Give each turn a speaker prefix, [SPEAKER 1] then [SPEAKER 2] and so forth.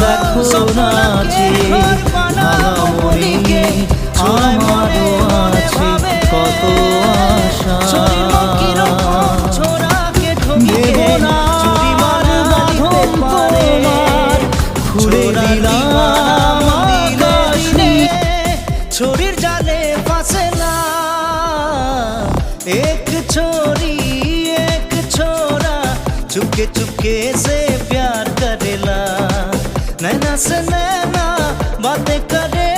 [SPEAKER 1] দেখো নাচে ভাঙা মনে আমারও আছে কত আশা। দেব না বাঁধন তোমার, খুলে দিলাম আকাশে,
[SPEAKER 2] छोरीर जाले फांसे ना। एक छोरी एक छोरा चुपके चुपके से प्यार करेला, नैना से नैना बातें करे